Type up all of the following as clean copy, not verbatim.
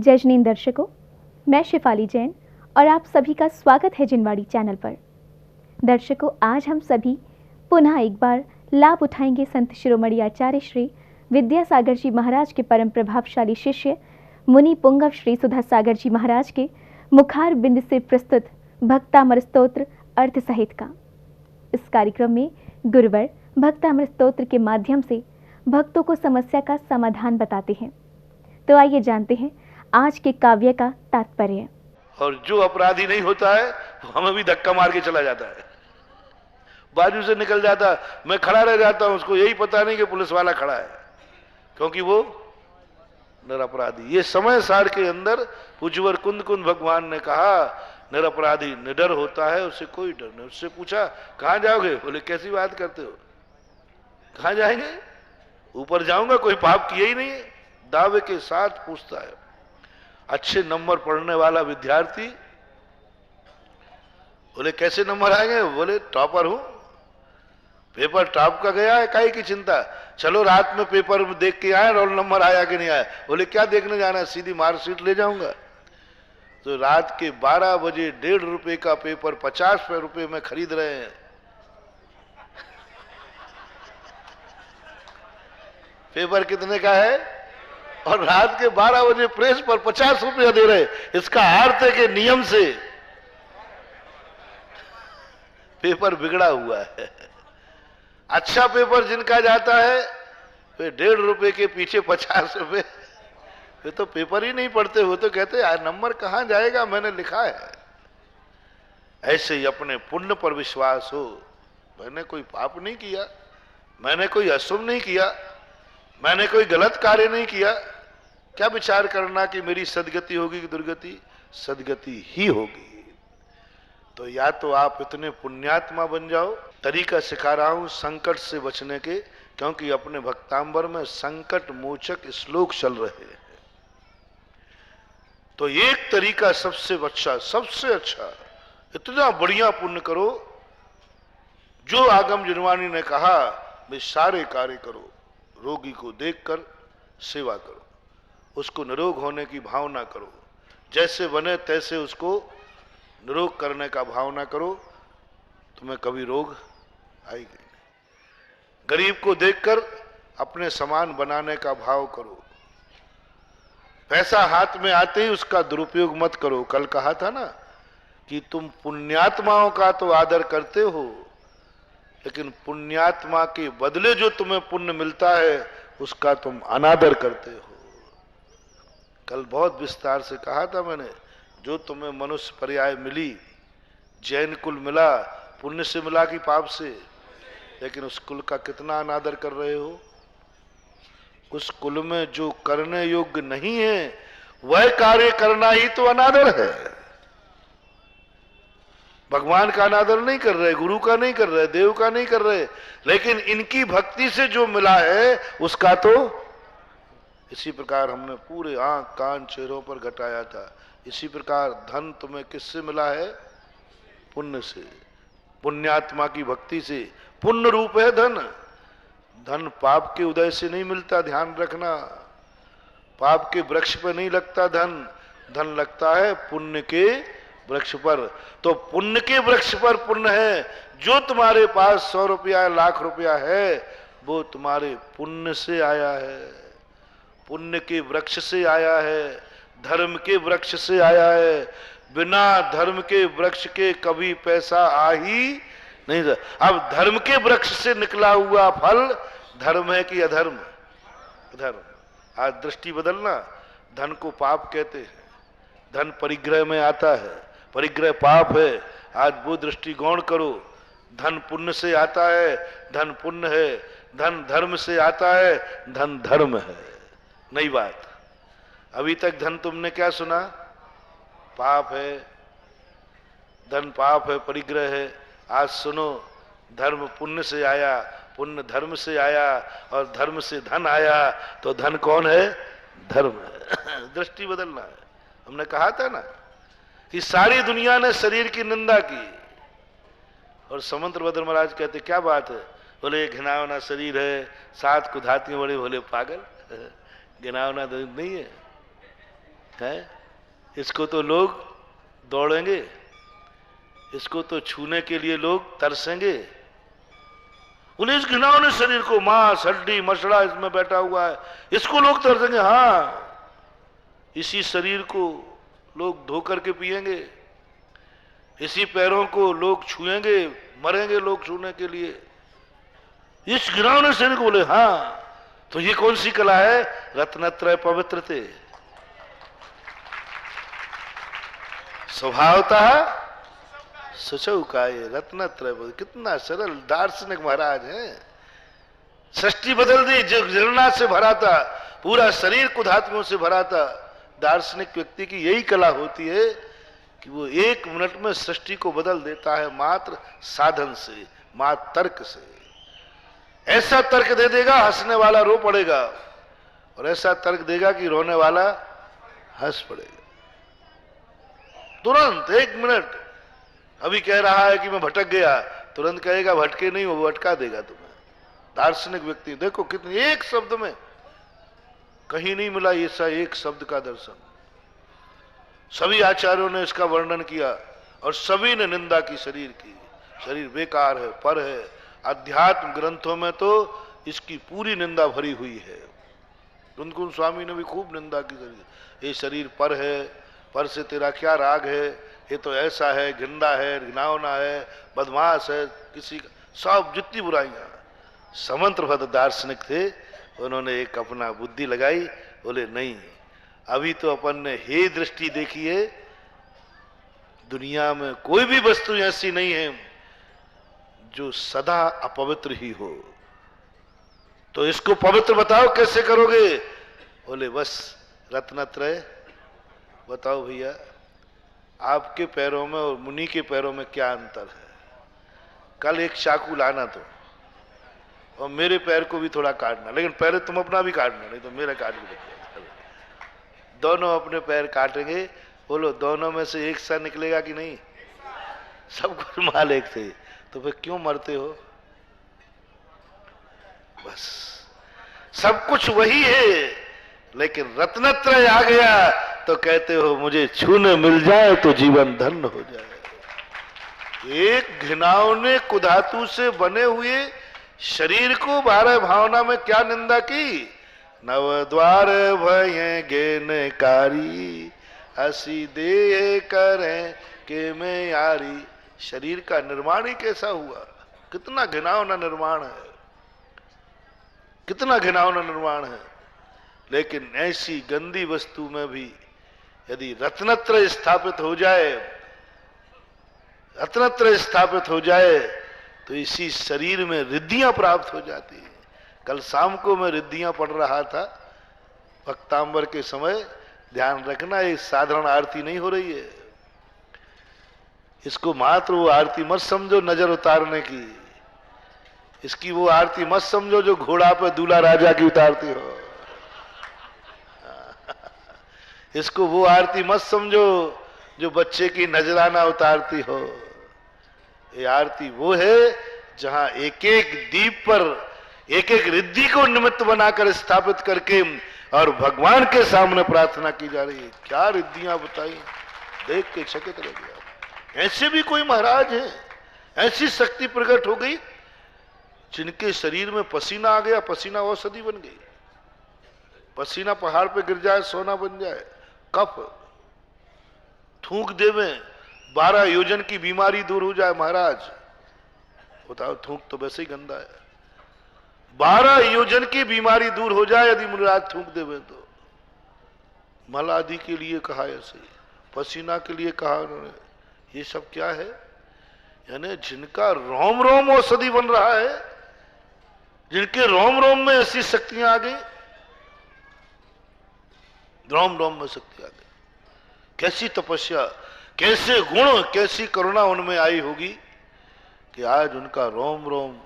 जय जनीन दर्शकों, मैं शिफाली जैन और आप सभी का स्वागत है जिनवाड़ी चैनल पर। दर्शकों, आज हम सभी पुनः एक बार लाभ उठाएंगे संत शिरोमणि आचार्य श्री विद्यासागर जी महाराज के परम प्रभावशाली शिष्य मुनि पुंगव श्री सुधा सागर जी महाराज के मुखार बिंद से प्रस्तुत भक्तामृत स्तोत्र अर्थ सहित का। इस कार्यक्रम में गुरुवर भक्तामृत स्तोत्र के माध्यम से भक्तों को समस्या का समाधान बताते हैं। तो आइए जानते हैं आज के काव्य का तात्पर्य। और जो अपराधी नहीं होता है वो हमें भी धक्का मार के चला जाता है, बाजू से निकल जाता है, मैं खड़ा रह जाता हूं, उसको यही पता नहीं कि पुलिस वाला खड़ा है, क्योंकि वो निरपराधी। ये समय सार के अंदर पूज्यवर कुंद कुंद भगवान ने कहा निरपराधी निडर होता है, उससे कोई डर नहीं। उससे पूछा कहां जाओगे? बोले कैसी बात करते हो, कहां जाएंगे? ऊपर जाऊंगा, कोई पाप किया ही नहीं है। दावे के साथ पूछता है। अच्छे नंबर पढ़ने वाला विद्यार्थी, बोले कैसे नंबर आएंगे? बोले टॉपर हूं, पेपर टॉप का गया है, काहे की चिंता, चलो रात में पेपर देख के आए रोल नंबर आया कि नहीं आया। बोले क्या देखने जाना है, सीधी मार्कशीट ले जाऊंगा। तो रात के 12 बजे 1.5 रुपए का पेपर 50 रुपए में खरीद रहे हैं। पेपर कितने का है? और रात के 12 बजे प्रेस पर 50 रुपया दे रहे। इसका अर्थ है कि नियम से पेपर बिगड़ा हुआ है। अच्छा पेपर जिनका जाता है वे 1.5 रुपए के पीछे 50 रुपए, वे तो पेपर ही नहीं पढ़ते हो, तो कहते यार नंबर कहां जाएगा, मैंने लिखा है। ऐसे ही अपने पुण्य पर विश्वास हो, मैंने कोई पाप नहीं किया, मैंने कोई अशुभ नहीं किया, मैंने कोई गलत कार्य नहीं किया। क्या विचार करना कि मेरी सदगति होगी कि दुर्गति? सदगति ही होगी। तो या तो आप इतने पुण्यात्मा बन जाओ। तरीका सिखा रहा हूं संकट से बचने के, क्योंकि अपने भक्तांबर में संकट मोचक श्लोक चल रहे हैं। तो एक तरीका सबसे अच्छा, इतना बढ़िया पुण्य करो जो आगम जिनवाणी ने कहा, वे सारे कार्य करो। रोगी को देखकर सेवा करो, उसको निरोग होने की भावना करो, जैसे बने तैसे उसको निरोग करने का भावना करो, तुम्हें कभी रोग आएगी नहीं। गरीब को देखकर अपने समान बनाने का भाव करो। पैसा हाथ में आते ही उसका दुरुपयोग मत करो। कल कहा था ना कि तुम पुण्यात्माओं का तो आदर करते हो, लेकिन पुण्यात्मा के बदले जो तुम्हें पुण्य मिलता है उसका तुम अनादर करते हो। कल बहुत विस्तार से कहा था मैंने, जो तुम्हें मनुष्य पर्याय मिली, जैन कुल मिला, पुण्य से मिला कि पाप से, लेकिन उस कुल का कितना अनादर कर रहे हो। उस कुल में जो करने योग्य नहीं है वह कार्य करना ही तो अनादर है। भगवान का अनादर नहीं कर रहे, गुरु का नहीं कर रहे, देव का नहीं कर रहे, लेकिन इनकी भक्ति से जो मिला है उसका तो। इसी प्रकार हमने पूरे आंख कान चेहरों पर घटाया था। इसी प्रकार धन तुम्हें किससे मिला है? पुण्य से, पुण्यात्मा की भक्ति से। पुण्य रूप है धन। धन पाप के उदय से नहीं मिलता, ध्यान रखना। पाप के वृक्ष पर नहीं लगता धन, धन लगता है पुण्य के वृक्ष पर। तो पुण्य के वृक्ष पर पुण्य है। जो तुम्हारे पास 100 रुपया, लाख रुपया है, वो तुम्हारे पुण्य से आया है, पुण्य के वृक्ष से आया है, धर्म के वृक्ष से आया है। बिना धर्म के वृक्ष के कभी पैसा आ ही नहीं। अब धर्म के वृक्ष से निकला हुआ फल धर्म है कि अधर्म? धर्म। आज दृष्टि बदलना। धन को पाप कहते हैं, धन परिग्रह में आता है, परिग्रह पाप है। आज वो दृष्टि गौण करो। धन पुण्य से आता है, धन पुण्य है। धन धर्म से आता है, धन धर्म है। नई बात। अभी तक धन तुमने क्या सुना? पाप है, धन पाप है, परिग्रह है। आज सुनो, धर्म पुण्य से आया, पुण्य धर्म से आया, और धर्म से धन आया। तो धन कौन है? धर्म है। दृष्टि बदलना है। हमने कहा था ना कि सारी दुनिया ने शरीर की निंदा की, और समंत्रभद्र महाराज कहते क्या बात है? बोले घिनावना शरीर है, 7 कुधातियां बड़े। बोले पागल, घिनावना तो नहीं है। है। इसको तो लोग दौड़ेंगे, इसको तो छूने के लिए लोग तरसेंगे। बोले इस घिनौने शरीर को, मांस हड्डी मसड़ा इसमें बैठा हुआ है, इसको लोग तरसेंगे। हाँ, इसी शरीर को लोग धो करके पिएंगे, इसी पैरों को लोग छुएंगे, मरेंगे लोग छूने के लिए, इस घिनौने शरीर को। बोले हाँ, तो ये कौन सी कला है? रत्नत्रय पवित्र थे। स्वभावतः सुचौ का ये रत्नत्रय, कितना सरल दार्शनिक महाराज है। सृष्टि बदल दी, जो घृणा से भरा था, पूरा शरीर कुधात्म्यों से भरा था। दार्शनिक व्यक्ति की यही कला होती है कि वो 1 मिनट में सृष्टि को बदल देता है, मात्र साधन से, मात्र तर्क से। ऐसा तर्क दे देगा हंसने वाला रो पड़ेगा, और ऐसा तर्क देगा कि रोने वाला हंस पड़ेगा। तुरंत 1 मिनट। अभी कह रहा है कि मैं भटक गया, तुरंत कहेगा भटके नहीं, वो भटका देगा तुम्हें। दार्शनिक व्यक्ति देखो कितने, एक शब्द में, कहीं नहीं मिला ऐसा एक शब्द का दर्शन। सभी आचार्यों ने इसका वर्णन किया और सभी ने निंदा की शरीर की। शरीर बेकार है, पर है। अध्यात्म ग्रंथों में तो इसकी पूरी निंदा भरी हुई है। कुंदकुंद स्वामी ने भी खूब निंदा की शरीर। ये शरीर पर है, पर से तेरा क्या राग है, ये तो ऐसा है, गंदा है, घिनौना है, बदमाश है, किसी का सब जितनी बुराइयां। समंत्रभद्र दार्शनिक थे, उन्होंने एक अपना बुद्धि लगाई, बोले नहीं, अभी तो अपन ने हे दृष्टि देखी है, दुनिया में कोई भी वस्तु ऐसी नहीं है जो सदा अपवित्र ही हो। तो इसको पवित्र बताओ कैसे करोगे? बोले बस रत्नत्रय बताओ भैया, आपके पैरों में और मुनि के पैरों में क्या अंतर है? कल एक चाकू लाना तो, और मेरे पैर को भी थोड़ा काटना, लेकिन पहले तुम अपना भी काटना, नहीं तो मेरा काट भी देना। दोनों अपने पैर काटेंगे। बोलो दोनों में से एक सा निकलेगा कि नहीं? सब कुछ माल एक थे, तो फिर क्यों मरते हो? बस सब कुछ वही है, लेकिन रत्नत्रय आ गया तो कहते हो मुझे छूने मिल जाए तो जीवन धन्य हो जाए। एक घिनौने कुधातु से बने हुए शरीर को 12 भावना में क्या निंदा की? नव द्वार भय ज्ञानकारी, हसी दे करें के मैं यारी। शरीर का निर्माण ही कैसा हुआ? कितना घिनौना निर्माण है, कितना घिनौना निर्माण है। लेकिन ऐसी गंदी वस्तु में भी यदि रत्नत्रय स्थापित हो जाए, रत्नत्रय स्थापित हो जाए, तो इसी शरीर में रिद्धियां प्राप्त हो जाती है। कल शाम को मैं रिद्धियां पढ़ रहा था भक्तांबर के समय। ध्यान रखना, ये साधारण आरती नहीं हो रही है। इसको मात्र वो आरती मत समझो नजर उतारने की, इसकी वो आरती मत समझो जो घोड़ा पे दूल्हा राजा की उतारती हो। इसको वो आरती मत समझो जो बच्चे की नजराना उतारती हो। ये आरती वो है जहां एक एक दीप पर एक एक रिद्धि को निमित्त बनाकर स्थापित करके और भगवान के सामने प्रार्थना की जा रही है। क्या रिद्धियां बताई, देख के चकित रह गया। ऐसे भी कोई महाराज है, ऐसी शक्ति प्रकट हो गई जिनके शरीर में पसीना आ गया, पसीना औषधि बन गई। पसीना पहाड़ पे गिर जाए सोना बन जाए। कफ थूक देवे 12 योजन की बीमारी दूर हो जाए। महाराज बताओ, थूक तो वैसे ही गंदा है। 12 योजन की बीमारी दूर हो जाए यदि मुनिराज थूक देवे तो। मल आदि के लिए कहा, ऐसे पसीना के लिए कहा उन्होंने। ये सब क्या है? यानी जिनका रोम रोम औषधि बन रहा है, जिनके रोम रोम में ऐसी शक्तियां आ गई, रोम रोम में शक्ति आ गई। कैसी तपस्या, कैसे गुण, कैसी करुणा उनमें आई होगी कि आज उनका रोम रोम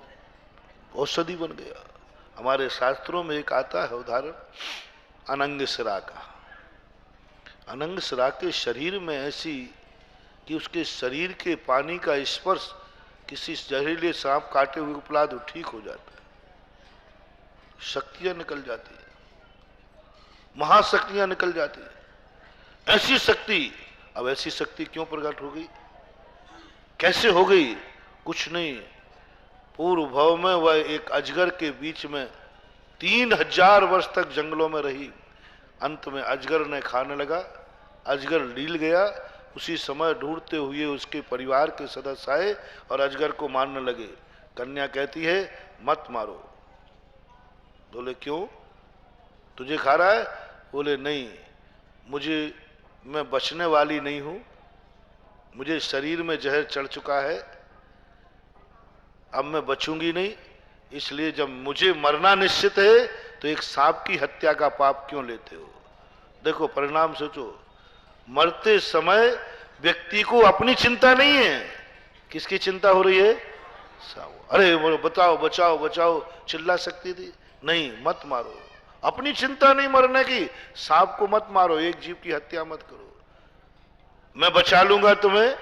औषधि बन गया। हमारे शास्त्रों में एक आता है उदाहरण अनंग सिरा का। अनंग सिरा के शरीर में ऐसी कि उसके शरीर के पानी का स्पर्श किसी जहरीले सांप काटे हुए उपला दो, ठीक हो जाता है, शक्तियां निकल जाती है, महाशक्तियां निकल जाती है। ऐसी शक्ति। अब ऐसी शक्ति क्यों प्रकट हो गई, कैसे हो गई? कुछ नहीं, पूर्व भव में वह एक अजगर के बीच में 3000 वर्ष तक जंगलों में रही। अंत में अजगर ने खाने लगा, अजगर लील गया। उसी समय ढूंढते हुए उसके परिवार के सदस्य आए और अजगर को मारने लगे। कन्या कहती है मत मारो। बोले क्यों, तुझे खा रहा है? बोले नहीं, मैं बचने वाली नहीं हूं, मुझे शरीर में जहर चढ़ चुका है, अब मैं बचूंगी नहीं। इसलिए जब मुझे मरना निश्चित है तो एक सांप की हत्या का पाप क्यों लेते हो? देखो परिणाम सोचो। मरते समय व्यक्ति को अपनी चिंता नहीं है, किसकी चिंता हो रही है? अरे बोलो बताओ बचाओ बचाओ, चिल्ला सकती थी, नहीं मत मारो। अपनी चिंता नहीं मरने की, सांप को मत मारो, एक जीव की हत्या मत करो, मैं बचा लूंगा तुम्हें।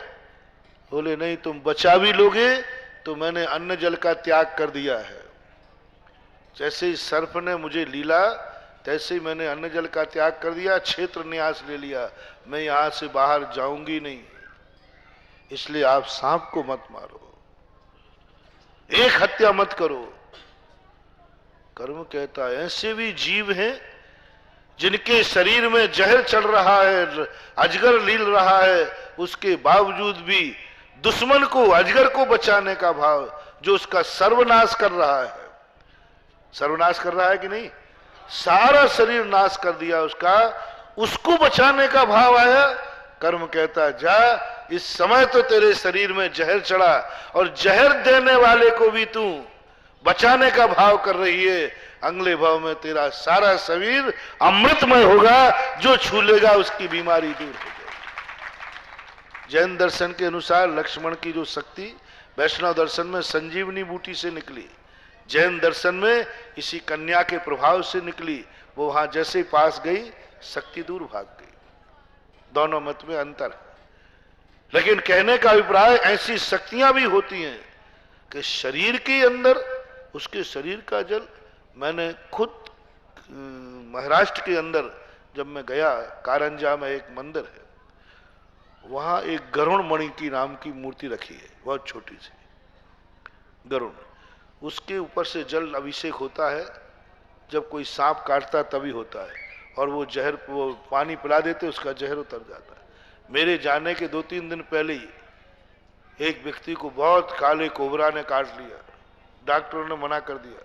बोले नहीं, तुम बचा भी लोगे तो मैंने अन्न जल का त्याग कर दिया है। जैसे ही सर्प ने मुझे लीला तैसे ही मैंने अन्न जल का त्याग कर दिया, क्षेत्र न्यास ले लिया, मैं यहां से बाहर जाऊंगी नहीं। इसलिए आप सांप को मत मारो, एक हत्या मत करो। कर्म कहता है ऐसे भी जीव हैं जिनके शरीर में जहर चल रहा है, अजगर लील रहा है, उसके बावजूद भी दुश्मन को, अजगर को बचाने का भाव, जो उसका सर्वनाश कर रहा है। सर्वनाश कर रहा है कि नहीं? सारा शरीर नाश कर दिया उसका, उसको बचाने का भाव आया। कर्म कहता जा, इस समय तो तेरे शरीर में जहर चढ़ा और जहर देने वाले को भी तू बचाने का भाव कर रही है। अगले भाव में तेरा सारा शरीर अमृतमय होगा, जो छू लेगा उसकी बीमारी दूर हो जाएगी। जैन दर्शन के अनुसार लक्ष्मण की जो शक्ति वैष्णव दर्शन में संजीवनी बूटी से निकली, जैन दर्शन में इसी कन्या के प्रभाव से निकली। वो वहां जैसे पास गई शक्ति दूर भाग गई। दोनों मत में अंतर है, लेकिन कहने का अभिप्राय ऐसी शक्तियां भी होती हैं कि शरीर के अंदर, उसके शरीर का जल, मैंने खुद महाराष्ट्र के अंदर जब मैं गया, कारंजा में एक मंदिर है, वहां एक गरुण मणि की नाम की मूर्ति रखी है, बहुत छोटी सी गरुण, उसके ऊपर से जल अभिषेक होता है, जब कोई सांप काटता तभी होता है, और वो जहर, वो पानी पिला देते उसका जहर उतर जाता है। मेरे जाने के 2-3 दिन पहले ही एक व्यक्ति को बहुत काले कोबरा ने काट लिया, डॉक्टरों ने मना कर दिया,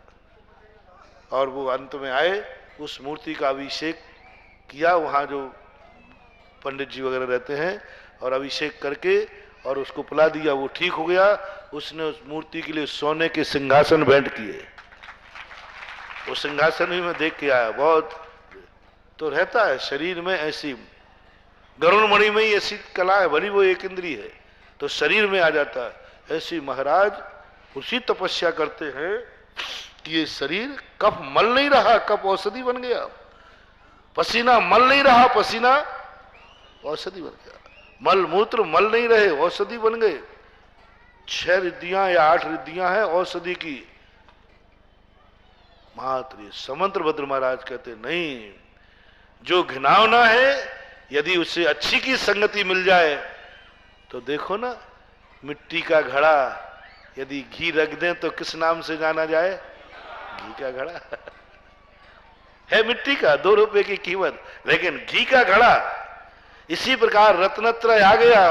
और वो अंत में आए, उस मूर्ति का अभिषेक किया, वहाँ जो पंडित जी वगैरह रहते हैं, और अभिषेक करके और उसको पिला दिया, वो ठीक हो गया। उसने उस मूर्ति के लिए सोने के सिंहासन भेंट किए, वो सिंहासन भी मैं देख के आया। बहुत तो रहता है शरीर में ऐसी, गरुण मणि में ही ऐसी कला है, भली वो एक इंद्री है तो शरीर में आ जाता है। ऐसी महाराज उसी तपस्या करते हैं कि ये शरीर कफ मल नहीं रहा, कफ औषधि बन गया, पसीना मल नहीं रहा, पसीना औषधि बन गया, मल मूत्र मल नहीं रहे, औषधि बन गए। 6 रिद्धियां या 8 रिद्धियां हैं औषधि की मात्र। समंत्रभद्र महाराज कहते नहीं, जो घिनौना है यदि उसे अच्छी की संगति मिल जाए तो देखो ना, मिट्टी का घड़ा यदि घी रख दें तो किस नाम से जाना जाए? घी का घड़ा है, मिट्टी का 2 रुपए की कीमत, लेकिन घी का घड़ा। इसी प्रकार रत्नत्रय आ गया,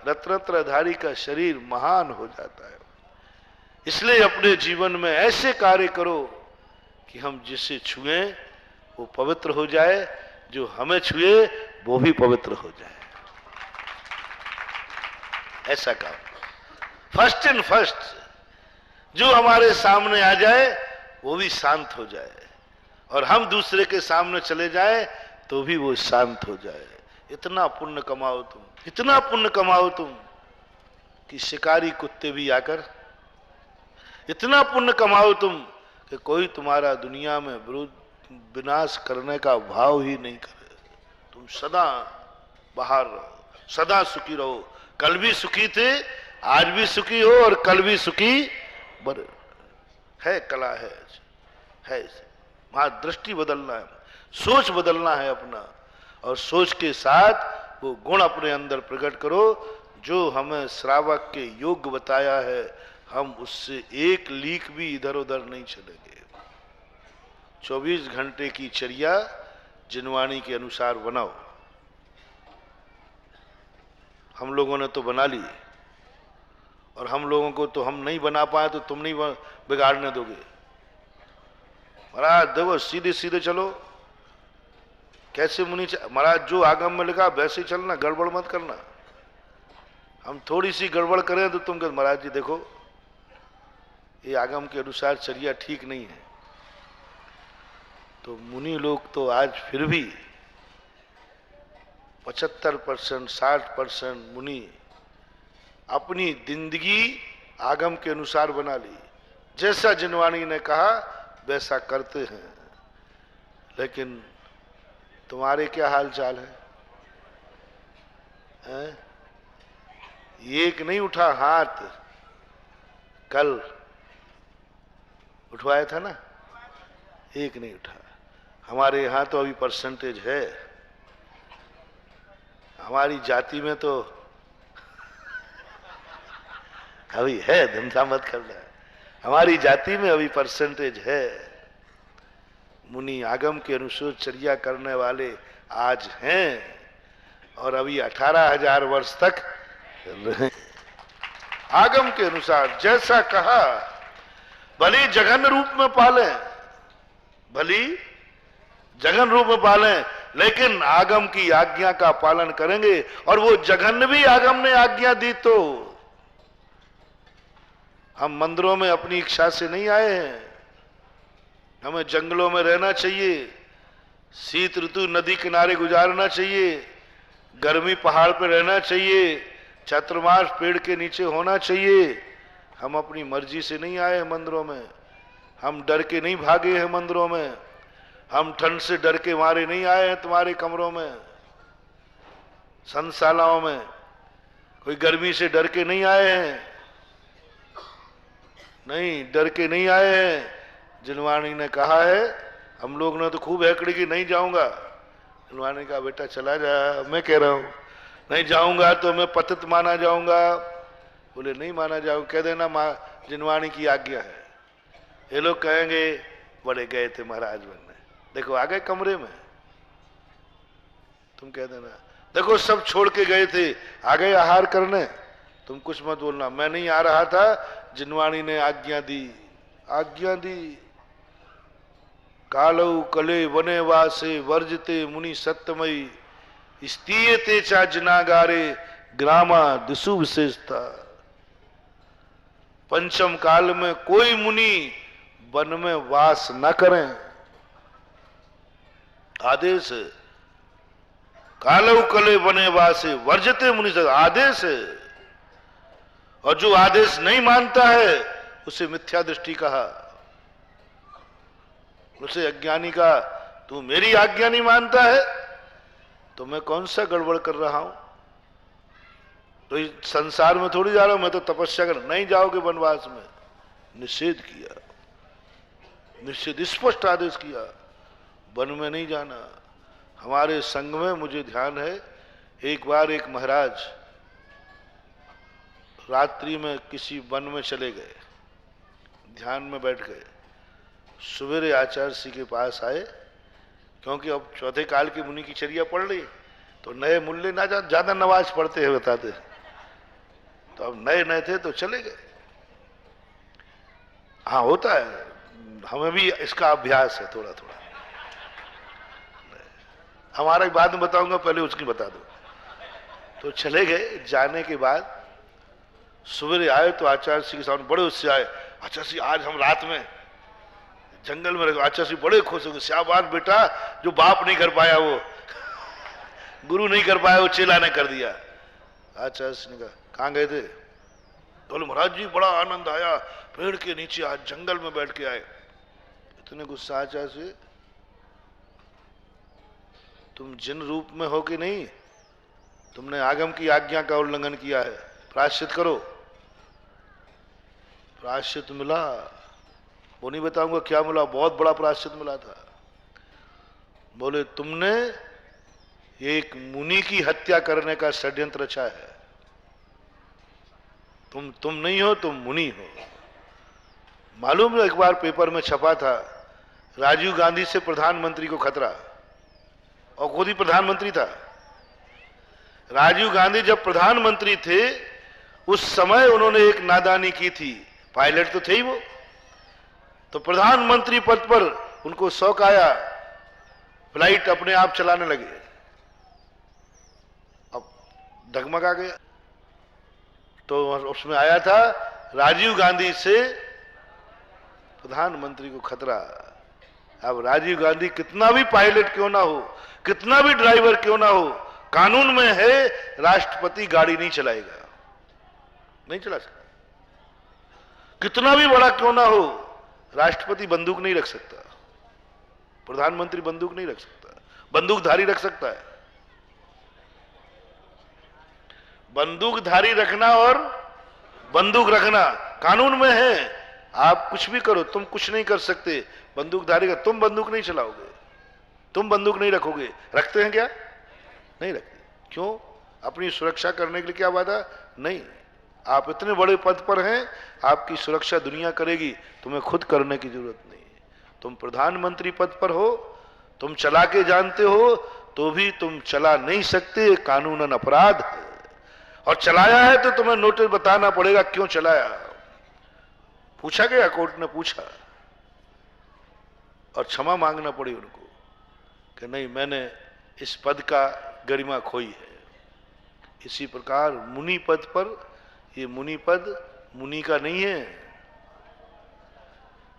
रत्नत्रयधारी का शरीर महान हो जाता है। इसलिए अपने जीवन में ऐसे कार्य करो कि हम जिसे छुए वो पवित्र हो जाए, जो हमें छुए वो भी पवित्र हो जाए। ऐसा काम फर्स्ट एंड फर्स्ट, जो हमारे सामने आ जाए वो भी शांत हो जाए, और हम दूसरे के सामने चले जाए तो भी वो शांत हो जाए। इतना पुण्य कमाओ तुम, इतना पुण्य कमाओ तुम कि शिकारी कुत्ते भी आकर, इतना पुण्य कमाओ तुम कि कोई तुम्हारा दुनिया में विनाश करने का भाव ही नहीं करे। तुम सदा बाहर रहो, सदा सुखी रहो। कल भी सुखी थे, आज भी सुखी हो, और कल भी सुखी बर है। कला है वहां दृष्टि बदलना है, सोच बदलना है अपना, और सोच के साथ वो गुण अपने अंदर प्रकट करो जो हमें श्रावक के योग्य बताया है। हम उससे एक लीक भी इधर उधर नहीं चलेंगे। 24 घंटे की चर्या जिनवाणी के अनुसार बनाओ। हम लोगों ने तो बना ली, और हम लोगों को तो हम नहीं बना पाए तो तुम नहीं बिगाड़ने दोगे। महाराज देखो सीधे सीधे चलो। कैसे मुनि महाराज जो आगम में लिखा वैसे ही चलना, गड़बड़ मत करना। हम थोड़ी सी गड़बड़ करें तो तुम कहते महाराज जी देखो ये आगम के अनुसार चर्या ठीक नहीं है। तो मुनि लोग तो आज फिर भी 75% 60% मुनि अपनी जिंदगी आगम के अनुसार बना ली। जैसा जिनवाणी ने कहा वैसा करते हैं। लेकिन तुम्हारे क्या हाल चाल है? एक नहीं उठा हाथ, कल उठवाया था ना, एक नहीं उठा। हमारे यहाँ तो अभी परसेंटेज है। हमारी जाति में तो अभी है, धंधा मत करना। हमारी जाति में अभी परसेंटेज है। मुनि आगम के अनुसार चर्या करने वाले आज हैं, और अभी 18,000 वर्ष तक रहे। आगम के अनुसार जैसा कहा भली जघन रूप में पालें, भली जघन रूप में पालें, लेकिन आगम की आज्ञा का पालन करेंगे। और वो जघन भी आगम ने आज्ञा दी। तो हम मंदिरों में अपनी इच्छा से नहीं आए हैं। हमें जंगलों में रहना चाहिए, शीत ऋतु नदी किनारे गुजारना चाहिए, गर्मी पहाड़ पर रहना चाहिए, चातुर्मास पेड़ के नीचे होना चाहिए। हम अपनी मर्जी से नहीं आए हैं मंदिरों में। हम डर के नहीं भागे हैं मंदिरों में। हम ठंड से डर के मारे नहीं आए हैं तुम्हारे कमरों में, संतशालाओं में। कोई गर्मी से डर के नहीं आए हैं, नहीं डर के नहीं आए हैं। जिनवाणी ने कहा है, हम लोग ने तो खूब हैकड़ी की नहीं जाऊंगा। जिनवाणी का बेटा चला जा, मैं कह रहा हूं नहीं जाऊंगा तो मैं पतित माना जाऊंगा। बोले नहीं माना जाऊंगा, कह देना जिनवाणी की आज्ञा है। ये लोग कहेंगे बड़े गए थे महाराज बनने, देखो आ गए कमरे में। तुम कह देना देखो सब छोड़ के गए थे, आ गए आहार करने। तुम कुछ मत बोलना, मैं नहीं आ रहा था, जिनवाणी ने आज्ञा दी। आज्ञा दी। कालौ कले वने वासे वर्जते मुनि सत्यमयी स्तीयते चा जिनागारे ग्रामा दिशु विशेषता। पंचम काल में कोई मुनि वन में वास न करें, आदेश है। कालौ कले वने वासे वर्जते मुनि सत्य, आदेश है। और जो आदेश नहीं मानता है उसे मिथ्या दृष्टि कहा, उसे अज्ञानी का। तू मेरी आज्ञा नहीं मानता है तो मैं कौन सा गड़बड़ कर रहा हूं? तो इस संसार में थोड़ी जा रहा हूं, मैं तो तपस्या कर। नहीं जाओगे वनवास में, निषेध किया, निषेध स्पष्ट आदेश किया, वन में नहीं जाना। हमारे संग में मुझे ध्यान है, एक बार एक महाराज रात्रि में किसी वन में चले गए, ध्यान में बैठ गए। सवेरे आचार्य श्री के पास आए, क्योंकि अब चौथे काल की मुनि की चर्या पढ़ ली, तो नए मूल्य ना ज्यादा नमाज पढ़ते हैं बताते। तो अब नए नए थे तो चले गए। हाँ होता है, हमें भी इसका अभ्यास है थोड़ा थोड़ा। हमारा एक बात में बताऊंगा, पहले उसकी बता दो। तो चले गए, जाने के बाद सवेरे आए तो आचार्य श्री के सामने बड़े उससे आए। आचार्य श्री आज हम रात में जंगल में रहे। आचार्य श्री बड़े खुश हो गए, शाबाश बेटा, जो बाप नहीं कर पाया वो गुरु नहीं कर पाया वो चेला ने कर दिया। आचार्य श्री ने कहा कहाँ गए थे? बोले महाराज जी बड़ा आनंद आया, पेड़ के नीचे आज जंगल में बैठ के आए। इतने गुस्सा आचार्य से, तुम जिन रूप में हो कि नहीं, तुमने आगम की आज्ञा का उल्लंघन किया है, प्रायश्चित करो। प्रायश्चित मिला, वो नहीं बताऊंगा क्या मिला, बहुत बड़ा प्रायश्चित मिला था। बोले तुमने ये एक मुनि की हत्या करने का षड्यंत्र रचा है। तुम नहीं हो, तुम मुनि हो। मालूम है, एक बार पेपर में छपा था, राजीव गांधी से प्रधानमंत्री को खतरा, और खुद ही प्रधानमंत्री था। राजीव गांधी जब प्रधानमंत्री थे उस समय उन्होंने एक नादानी की थी, पायलट तो थे ही वो, तो प्रधानमंत्री पद पर उनको शौक आया, फ्लाइट अपने आप चलाने लगे, अब डगमगा गया। तो उसमें आया था राजीव गांधी से प्रधानमंत्री को खतरा। अब राजीव गांधी कितना भी पायलट क्यों ना हो, कितना भी ड्राइवर क्यों ना हो, कानून में है राष्ट्रपति गाड़ी नहीं चलाएगा, नहीं चला सकता। कितना भी बड़ा क्यों ना हो, राष्ट्रपति बंदूक नहीं रख सकता, प्रधानमंत्री बंदूक नहीं रख सकता, बंदूकधारी रख सकता है। बंदूकधारी रखना और बंदूक रखना कानून में है। आप कुछ भी करो, तुम कुछ नहीं कर सकते बंदूकधारी का। तुम बंदूक नहीं चलाओगे, तुम बंदूक नहीं रखोगे। रखते हैं क्या? नहीं रखते। क्यों? अपनी सुरक्षा करने के लिए। क्या वादा? नहीं। आप इतने बड़े पद पर हैं, आपकी सुरक्षा दुनिया करेगी, तुम्हें खुद करने की जरूरत नहीं है। तुम प्रधानमंत्री पद पर हो, तुम चला के जानते हो तो भी तुम चला नहीं सकते, कानूनन अपराध है। और चलाया है तो तुम्हें नोटिस बताना पड़ेगा क्यों चलाया। पूछा गया, कोर्ट ने पूछा और क्षमा मांगना पड़ी उनको कि नहीं, मैंने इस पद का गरिमा खोई है। इसी प्रकार मुनि पद पर, ये मुनि पद मुनि का नहीं है,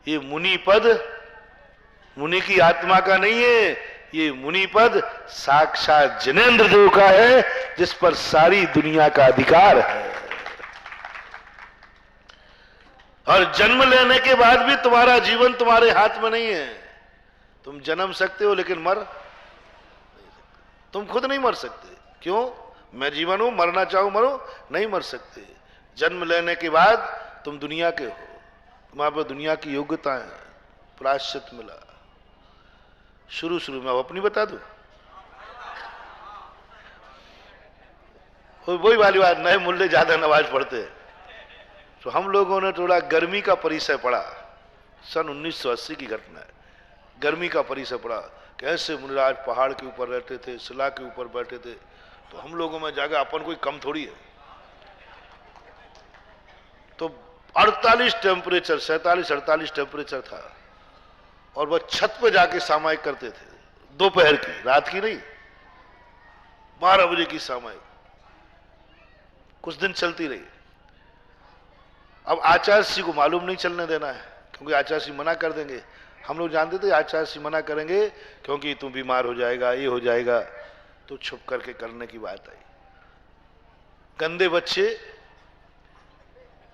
ये मुनि पद मुनि की आत्मा का नहीं है, ये मुनि पद साक्षात जिनेंद्र देव का है, जिस पर सारी दुनिया का अधिकार है। और जन्म लेने के बाद भी तुम्हारा जीवन तुम्हारे हाथ में नहीं है। तुम जन्म सकते हो लेकिन मर नहीं सकते। तुम खुद नहीं मर सकते। क्यों? मैं जीवन हूं, मरना चाहूं मरो, नहीं मर सकते। जन्म लेने के बाद तुम दुनिया के हो, तुम्हारे पर दुनिया की योग्यता है, प्रायश्चित मिला। शुरू में अब अपनी बता दो, वही वाली बात, नए मुल्ले ज्यादा नमाज पढ़ते हैं। तो हम लोगों ने थोड़ा गर्मी का परिचय पढ़ा, सन 1980 की घटना है। गर्मी का परिचय पढ़ा, कैसे मुनिराज पहाड़ के ऊपर रहते थे, शिला के ऊपर बैठे थे। तो हम लोगों में जाकर अपन कोई कम थोड़ी है। तो 48 टेम्परेचर, 47-48 टेम्परेचर था, और वह छत पे जाके सामायिक करते थे, दोपहर की, रात की नहीं, 12 बजे की सामायिक। कुछ दिन चलती रही। अब आचार्य को मालूम नहीं चलने देना है, क्योंकि आचार्य मना कर देंगे। हम लोग जानते थे आचार्य मना करेंगे क्योंकि तू बीमार हो जाएगा, ये हो जाएगा, तो छुप करके करने की बात आई। गंदे बच्चे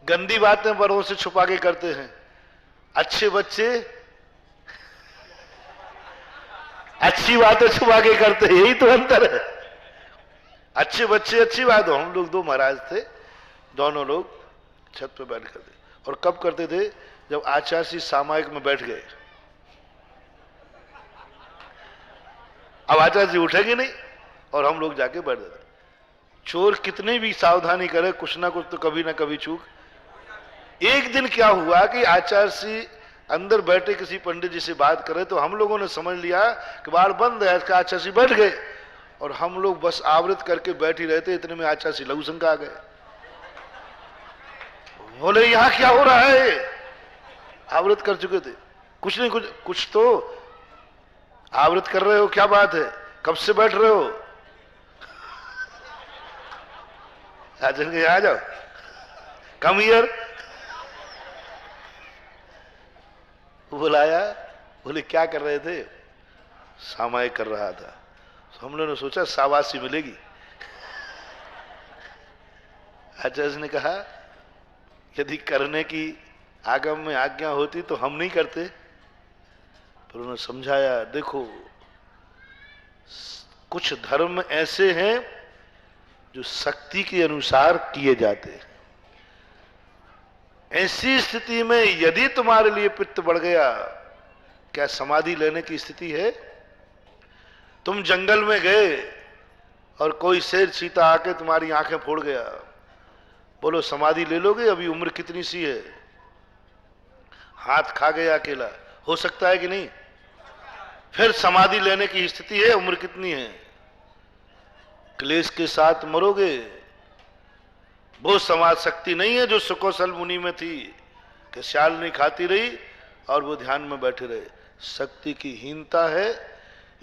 गंदी बातें बड़ों से छुपा के करते हैं, अच्छे बच्चे अच्छी बातें छुपा के करते हैं। यही तो अंतर है। अच्छे बच्चे अच्छी बात हो। हम लोग 2 महाराज थे, दोनों लोग छत पे बैठ करते। और कब करते थे? जब आचार्य सामायिक में बैठ गए। अब आचार्य उठेंगे नहीं और हम लोग जाके बैठ जाते। चोर कितने भी सावधानी करे, कुछ ना कुछ तो कभी ना कभी चूक। एक दिन क्या हुआ कि आचार्य अंदर बैठे किसी पंडित जी से बात करे, तो हम लोगों ने समझ लिया कि बार बंद है, इसका आचार्य बैठ गए, और हम लोग बस आवृत करके बैठ ही रहते। इतने में आचार्य लघु शंका आ गए। बोले यहां क्या हो रहा है? आवृत कर चुके थे। कुछ नहीं, कुछ तो आवृत कर रहे हो, क्या बात है, कब से बैठ रहे हो? आचार्य आ जाओ, कम हियर। बुलाया, बोले क्या कर रहे थे? सामायिक कर रहा था। तो हम लोगों ने सोचा शाबाशी मिलेगी। आचार्य ने कहा यदि करने की आगम में आज्ञा होती तो हम नहीं करते। पर उन्होंने समझाया, देखो कुछ धर्म ऐसे हैं जो शक्ति के अनुसार किए जाते हैं। ऐसी स्थिति में यदि तुम्हारे लिए पित्त बढ़ गया, क्या समाधि लेने की स्थिति है? तुम जंगल में गए, और कोई शेर चीता आके तुम्हारी आंखें फोड़ गया, बोलो समाधि ले लोगे? अभी उम्र कितनी सी है, हाथ खा गया अकेला, हो सकता है कि नहीं? फिर समाधि लेने की स्थिति है, उम्र कितनी है, क्लेश के साथ मरोगे। वो समाज शक्ति नहीं है जो सुकौशल मुनि में थी कि श्याल नहीं खाती रही और वो ध्यान में बैठे रहे। शक्ति की हीनता है।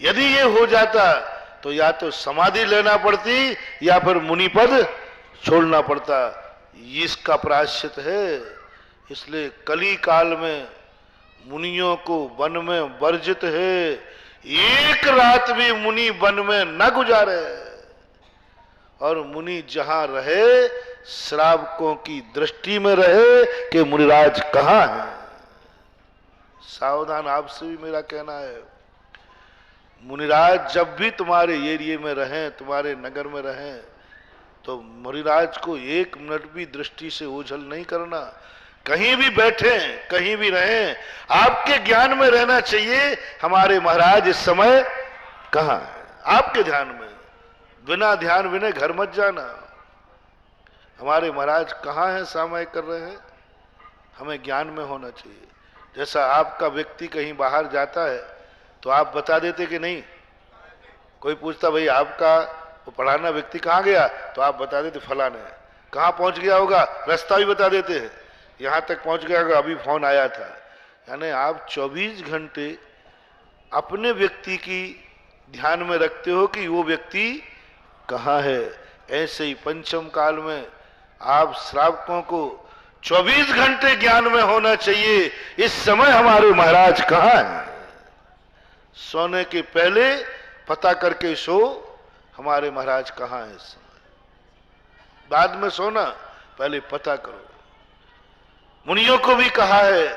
यदि ये हो जाता तो या तो समाधि लेना पड़ती या फिर मुनि पद छोड़ना पड़ता। इसका प्रायश्चित है। इसलिए कली काल में मुनियों को वन में वर्जित है, एक रात भी मुनि वन में न गुजारे, और मुनि जहां रहे श्रावकों की दृष्टि में रहे कि मुनिराज कहां है। सावधान, आपसे भी मेरा कहना है, मुनिराज जब भी तुम्हारे एरिया में रहें, तुम्हारे नगर में रहें, तो मुनिराज को एक मिनट भी दृष्टि से ओझल नहीं करना। कहीं भी बैठे, कहीं भी रहें, आपके ज्ञान में रहना चाहिए हमारे महाराज इस समय कहां है, आपके ध्यान में। बिना ध्यान बिना घर मत जाना। हमारे महाराज कहाँ हैं, सामयिक कर रहे हैं, हमें ज्ञान में होना चाहिए। जैसा आपका व्यक्ति कहीं बाहर जाता है तो आप बता देते कि नहीं? कोई पूछता भाई आपका वो पढ़ाना व्यक्ति कहाँ गया, तो आप बता देते फलाने। कहाँ पहुंच गया होगा, रास्ता भी बता देते हैं, यहाँ तक पहुंच गया होगा, अभी फोन आया था। यानी आप 24 घंटे अपने व्यक्ति की ध्यान में रखते हो कि वो व्यक्ति कहाँ है। ऐसे ही पंचम काल में आप श्रावकों को 24 घंटे ज्ञान में होना चाहिए, इस समय हमारे महाराज कहाँ हैं। सोने के पहले पता करके सो, हमारे महाराज कहाँ हैं इस समय। बाद में सोना, पहले पता करो। मुनियों को भी कहा है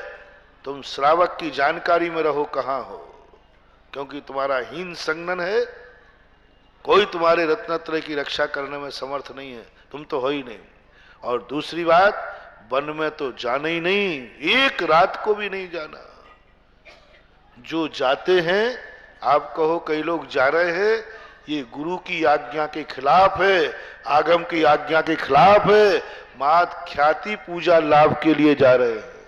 तुम श्रावक की जानकारी में रहो कहाँ हो, क्योंकि तुम्हारा हीन संगन है, कोई तुम्हारे रत्नत्रय की रक्षा करने में समर्थ नहीं है, तुम तो हो ही नहीं। और दूसरी बात, वन में तो जाना ही नहीं, एक रात को भी नहीं जाना। जो जाते हैं, आप कहो कई लोग जा रहे हैं, ये गुरु की आज्ञा के खिलाफ है, आगम की आज्ञा के खिलाफ है, मात ख्याति पूजा लाभ के लिए जा रहे हैं।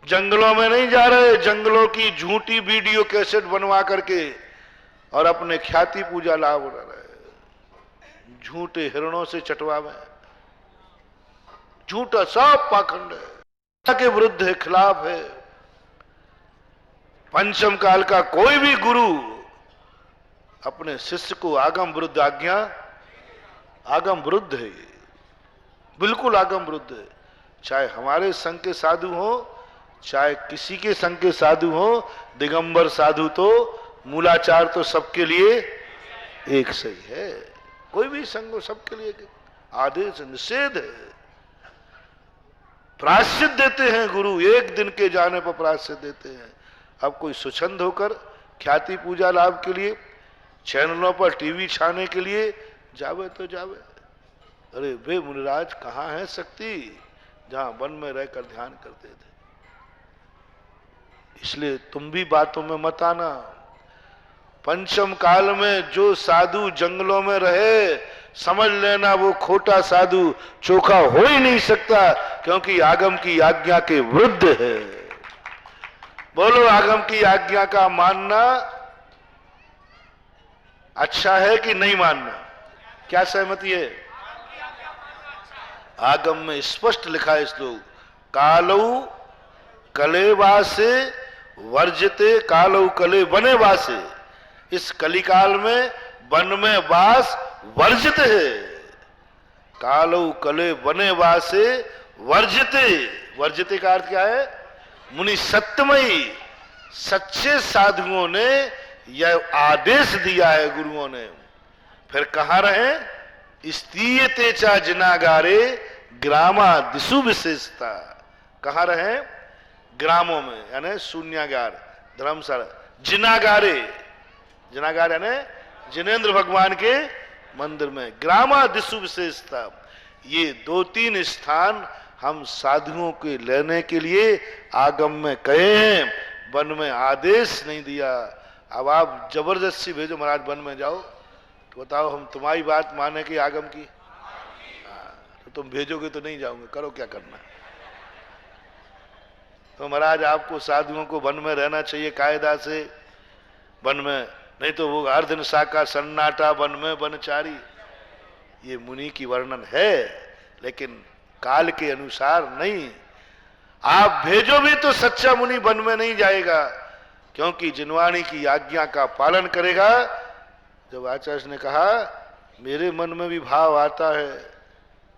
जंगलों में नहीं जा रहे, जंगलों की झूठी वीडियो कैसेट बनवा करके और अपने ख्याति पूजा लाभ उड़ा रहे, झूठे हिरणों से चटवावे, झूठा सब पाखंड है, के विरुद्ध है, खिलाफ है। पंचम काल का कोई भी गुरु अपने शिष्य को आगम विरुद्ध आज्ञा, आगम विरुद्ध है, बिल्कुल आगम विरुद्ध है। चाहे हमारे संघ के साधु हो, चाहे किसी के संघ के साधु हो, दिगंबर साधु तो मूलाचार तो सबके लिए एक सही है। कोई भी संघ हो, सबके लिए आदेश निषेध है। प्रायश्चित देते हैं गुरु, एक दिन के जाने पर प्रायश्चित देते हैं। अब कोई स्वच्छंद होकर ख्याति पूजा लाभ के लिए चैनलों पर टीवी छाने के लिए जावे तो जावे। अरे वे मुनिराज कहाँ है शक्ति, जहां वन में रहकर ध्यान करते थे। इसलिए तुम भी बातों में मत आना। पंचम काल में जो साधु जंगलों में रहे, समझ लेना वो खोटा साधु चोखा हो ही नहीं सकता, क्योंकि आगम की आज्ञा के विरुद्ध है। बोलो, आगम की आज्ञा का मानना अच्छा है कि नहीं मानना? क्या सहमति है? आगम में स्पष्ट लिखा है श्लोक, कालऊ कले वासे वर्जते कालऊ कले बने वासे। इस कलिकाल में वन में वास वर्जित है। कालऊ कले बने वासे वर्जिते, वर्जिते का अर्थ क्या है? मुनि सत्यमयी, सच्चे साधुओं ने यह आदेश दिया है गुरुओं ने। फिर कहां रहे? स्तीयते चा जिनागारे ग्रामा दिशु विशेषता। कहां रहे? ग्रामों में, यानी शून्यागार, धर्मशाला। जिनागारे, जिनागार यानी जिनेन्द्र भगवान के मंदिर में। ग्रामा दिशु विशेषता, ये 2-3 स्थान हम साधुओं के लेने के लिए आगम में कहे हैं, वन में आदेश नहीं दिया। अब आप जबरदस्ती भेजो महाराज वन में जाओ, तो बताओ हम तुम्हारी बात माने कि आगम की? तो तुम भेजोगे तो नहीं जाऊंगे, करो क्या करना। तो महाराज आपको साधुओं को वन में रहना चाहिए कायदा से, वन में, नहीं तो वो अर्धन शाखा सन्नाटा वन में वनचारी, ये मुनि की वर्णन है, लेकिन काल के अनुसार नहीं। आप भेजो भी तो सच्चा मुनि वन में नहीं जाएगा, क्योंकि जिनवाणी की आज्ञा का पालन करेगा। जब आचार्य ने कहा मेरे मन में भी भाव आता है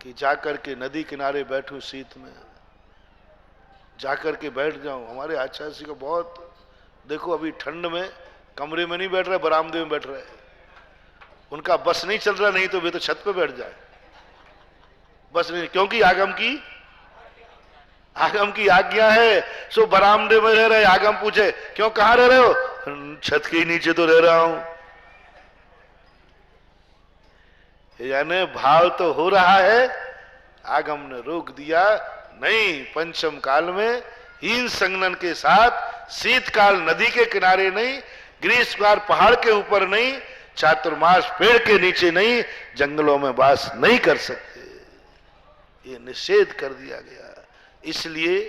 कि जाकर के नदी किनारे बैठूं, शीत में जाकर के बैठ जाऊं। हमारे आचार्य जी को बहुत, देखो अभी ठंड में कमरे में नहीं बैठ रहे, बरामदे में बैठ रहे, उनका बस नहीं चल रहा, नहीं तो वे तो छत पे बैठ जाए, बस नहीं, क्योंकि आगम की आज्ञा है। सो बरामदे में रह रहे, आगम पूछे क्यों, कहां रह रहे हो? छत के नीचे तो रह रहा हूं। यानी भाव तो हो रहा है, आगम ने रोक दिया, नहीं, पंचम काल में हीन संगनन के साथ, शीतकाल नदी के किनारे नहीं, ग्रीष्मकाल पहाड़ के ऊपर नहीं, चातुर्मास पेड़ के नीचे नहीं, जंगलों में वास नहीं कर सकते, ये निषेध कर दिया गया। इसलिए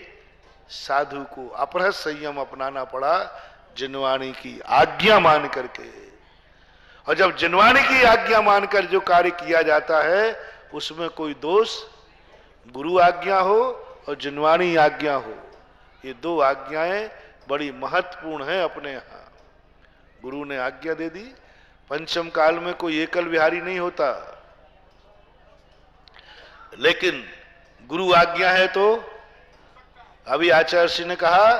साधु को अपरह संयम अपनाना पड़ा, जिनवाणी की आज्ञा मान करके। और जब जिनवाणी की आज्ञा मानकर जो कार्य किया जाता है उसमें कोई दोष, गुरु आज्ञा हो और जिनवाणी आज्ञा हो, ये दो आज्ञाएं बड़ी महत्वपूर्ण हैं अपने यहां। गुरु ने आज्ञा दे दी, पंचम काल में कोई एकल विहारी नहीं होता, लेकिन गुरु आज्ञा है तो अभी आचार्य श्री ने कहा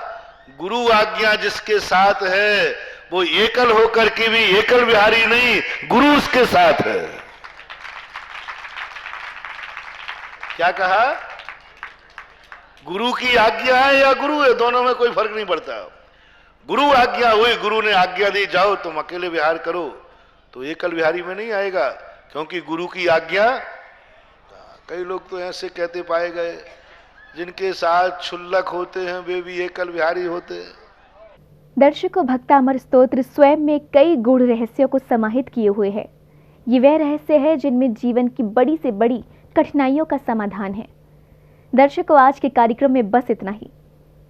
गुरु आज्ञा जिसके साथ है वो एकल होकर के भी एकल विहारी नहीं, गुरु उसके साथ है। क्या कहा? गुरु की आज्ञा है या गुरु है, दोनों में कोई फर्क नहीं पड़ता। गुरु आज्ञा हुई, गुरु ने आज्ञा दी जाओ तुम अकेले विहार करो, तो एकल विहारी में नहीं आएगा, क्योंकि गुरु की आज्ञा। कई लोग तो ऐसे कहते पाए गए जिनके साथ क्षुल्लक होते हैं वे भी एकल विहारी होते हैं। दर्शकों, भक्तामर स्तोत्र स्वयं में कई गूढ़ रहस्यों को समाहित किए हुए है। ये वह रहस्य है जिनमें जीवन की बड़ी से बड़ी कठिनाइयों का समाधान है। दर्शकों, आज के कार्यक्रम में बस इतना ही।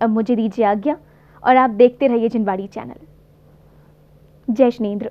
अब मुझे दीजिए आज्ञा और आप देखते रहिए जिनवाड़ी चैनल। जय जिनेंद्र।